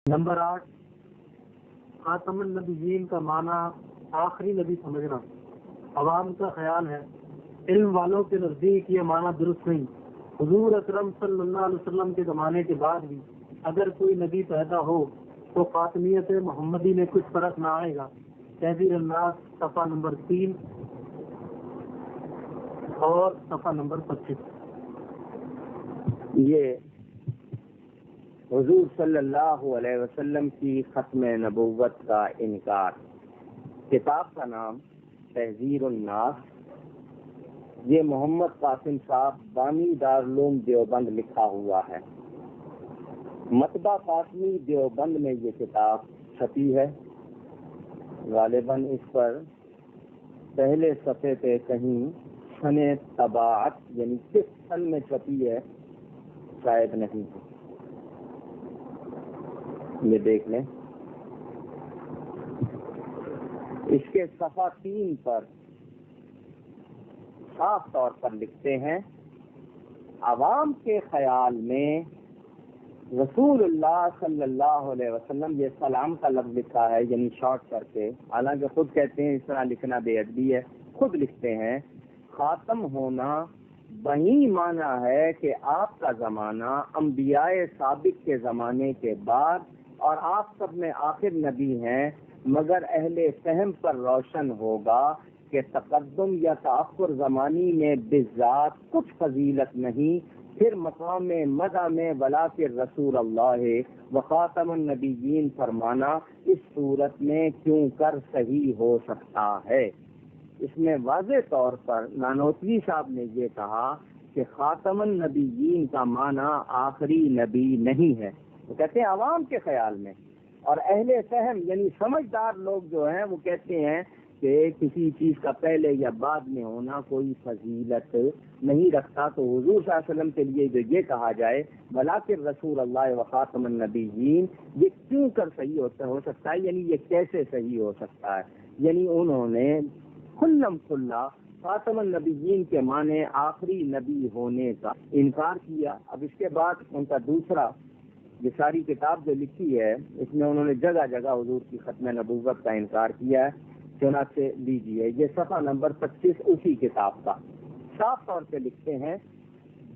Number 8، خاتم النبیین کا معنی آخری نبی سمجھنا عوام کا خیال ہے، علم والوں کے نزدیک یہ معنی درست نہیں۔ حضور اکرم صلی اللہ علیہ وسلم کے زمانے کے بعد بھی اگر کوئی نبی پیدا ہو تو خاتمیت محمدی میں کچھ فرق نہ آئے گا۔ تحذیر الناس صفحہ نمبر 3 اور صفحہ نمبر 25۔ یہ حضور صلی اللہ علیہ وسلم کی ختم نبوت کا انکار۔ کتاب کا نام تحذیر الناس، یہ محمد قاسم صاحب بانی دارالعلوم دیوبند لکھا ہوا ہے۔ مطبع فاطمی دیوبند میں یہ کتاب چھپی ہے۔ غالباً اس پر پہلے صفحے پہ کہیں سن طباعت یعنی کس سن میں چھپی ہے شاید نہیں ہے، یہ دیکھ لیں۔ اس کے صفحہ 3 پر صاف طور پر لکھتے ہیں، عوام کے خیال میں رسول اللہ صلی اللہ علیہ وسلم، یہ سلام کا لفظ لکھا ہے یعنی شارٹ کر کے، حالانکہ خود کہتے ہیں اس طرح لکھنا بے ادبی ہے، خود لکھتے ہیں خاتم ہونا وہی معنی ہے کہ آپ کا زمانہ انبیاء سابق کے زمانے کے بعد اور آپ سب میں آخر نبی ہیں، مگر اہل فہم پر روشن ہوگا کہ تقدم یا تأخر زمانی میں بذات کچھ فضیلت نہیں، پھر مقام مدح میں ولاکن رسول اللہ و خاتم النبیین فرمانا اس صورت میں کیوں کر صحیح ہو سکتا ہے۔ اس میں واضح طور پر نانوتوی صاحب نے یہ کہا کہ خاتم النبیین کا معنی آخری نبی نہیں ہے، وہ کہتے ہیں عوام کے خیال میں، اور اہل فہم یعنی سمجھدار لوگ جو ہیں وہ کہتے ہیں کہ کسی چیز کا پہلے یا بعد میں ہونا کوئی فضیلت نہیں رکھتا، تو حضور صلی اللہ علیہ وسلم کے لیے جو یہ کہا جائے ولاکن رسول اللہ و خاتم النبیین، یہ کیوں کر صحیح ہو سکتا ہے، یعنی یہ کیسے صحیح ہو سکتا ہے؟ یعنی انہوں نے کھلم کھلا خاتم النبیین کے معنی آخری نبی ہونے کا انکار کیا۔ اب اس کے بعد ان کا دوسرا، یہ ساری کتاب جو لکھی ہے اس میں انہوں نے جگہ جگہ حضور کی ختم نبوت کا انکار کیا ہے۔ چنانچہ لیجیے یہ صفحہ نمبر 25 اسی کتاب کا، صاف طور پہ لکھتے ہیں،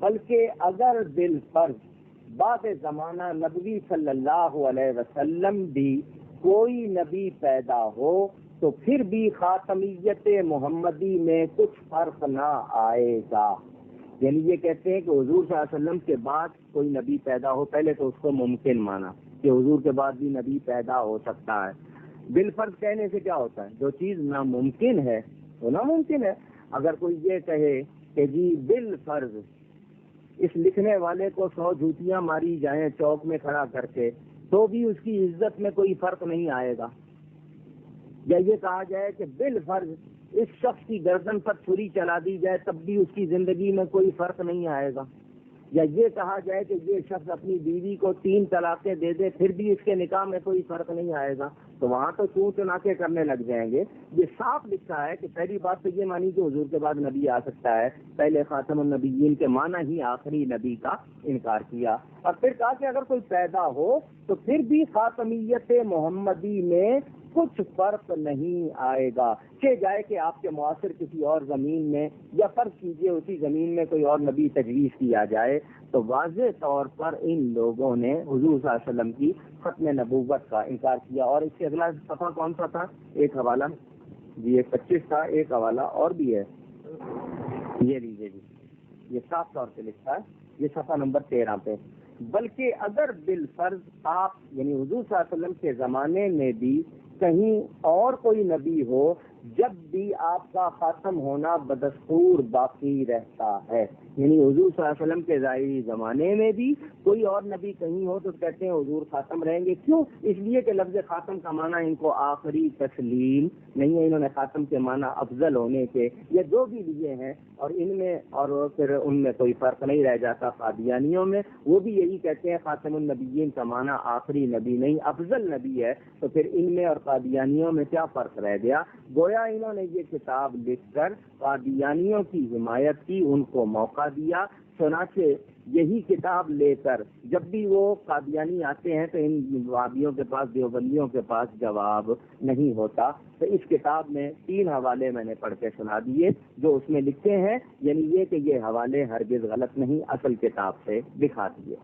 بلکہ اگر بالفرض بعد زمانہ نبوی صلی اللہ علیہ وسلم بھی کوئی نبی پیدا ہو تو پھر بھی خاتمیت محمدی میں کچھ فرق نہ آئے گا۔ یعنی یہ کہتے ہیں کہ حضور صلی اللہ علیہ وسلم کے بعد کوئی نبی پیدا ہو، پہلے تو اس کو ممکن مانا کہ حضور کے بعد بھی نبی پیدا ہو سکتا ہے۔ بالفرض کہنے سے کیا ہوتا ہے؟ جو چیز ناممکن ہے وہ ناممکن ہے۔ اگر کوئی یہ کہے کہ جی بالفرض اس لکھنے والے کو 100 جوتیاں ماری جائیں چوک میں کھڑا کر کے تو بھی اس کی عزت میں کوئی فرق نہیں آئے گا، یا یہ کہا جائے کہ بالفرض اس شخص کی گردن پر چھری چلا دی جائے تب بھی اس کی زندگی میں کوئی فرق نہیں آئے گا، یا یہ کہا جائے کہ یہ شخص اپنی بیوی کو 3 طلاقیں دے دے پھر بھی اس کے نکاح میں کوئی فرق نہیں آئے گا، تو وہاں تو چون چناکے کرنے لگ جائیں گے۔ یہ صاف لکھا ہے کہ پہلی بات تو یہ مانی کہ حضور کے بعد نبی آ سکتا ہے، پہلے خاتم النبیین کے معنی ہی آخری نبی کا انکار کیا، اور پھر کہا کہ اگر کوئی پیدا ہو تو پھر بھی خاتمیت محمدی میں کچھ فرق نہیں آئے گا، کہ جائے کہ آپ کے معاصر کسی اور زمین میں یا فرض کیجئے اسی زمین میں کوئی اور نبی تجویز کیا جائے، تو واضح طور پر ان لوگوں نے حضور صلی اللہ علیہ وسلم کی ختم نبوت کا انکار کیا۔ اور اس کے اگلا صفحہ کون سا تھا؟ ایک حوالہ جی 25 تھا، ایک حوالہ اور بھی ہے، یہ لیجیے جی، یہ صاف طور پہ لکھا ہے، یہ صفحہ نمبر 13 پہ، بلکہ اگر بالفرض آپ یعنی حضور صلی اللہ علیہ وسلم کے زمانے میں بھی کہیں اور کوئی نبی ہو، جب بھی آپ کا ختم ہونا بدستور باقی رہتا ہے، یعنی حضور صلی اللہ علیہ وسلم کے ظاہری زمانے میں بھی کوئی اور نبی کہیں ہو تو کہتے ہیں حضور خاتم رہیں گے۔ کیوں؟ اس لیے کہ لفظ خاتم کا معنی ان کو آخری تسلیم نہیں ہے، انہوں نے خاتم کے معنی افضل ہونے کے یہ جو بھی لیے ہیں، اور ان میں اور پھر ان میں کوئی فرق نہیں رہ جاتا۔ قادیانیوں میں وہ بھی یہی کہتے ہیں خاتم النبیین کا معنی آخری نبی نہیں افضل نبی ہے، تو پھر ان میں اور قادیانیوں میں کیا فرق رہ گیا؟ گویا انہوں نے یہ کتاب لکھ کر قادیانیوں کی حمایت کی، ان کو موقع دیا، چنانچہ یہی کتاب لے کر جب بھی وہ قادیانی آتے ہیں تو ان وہابیوں کے پاس، دیوبندیوں کے پاس جواب نہیں ہوتا. تو اس کتاب میں 3 حوالے میں نے پڑھ کے سنا دیے جو اس میں لکھے ہیں، یعنی یہ کہ یہ حوالے ہرگز غلط نہیں، اصل کتاب سے دکھا دیے.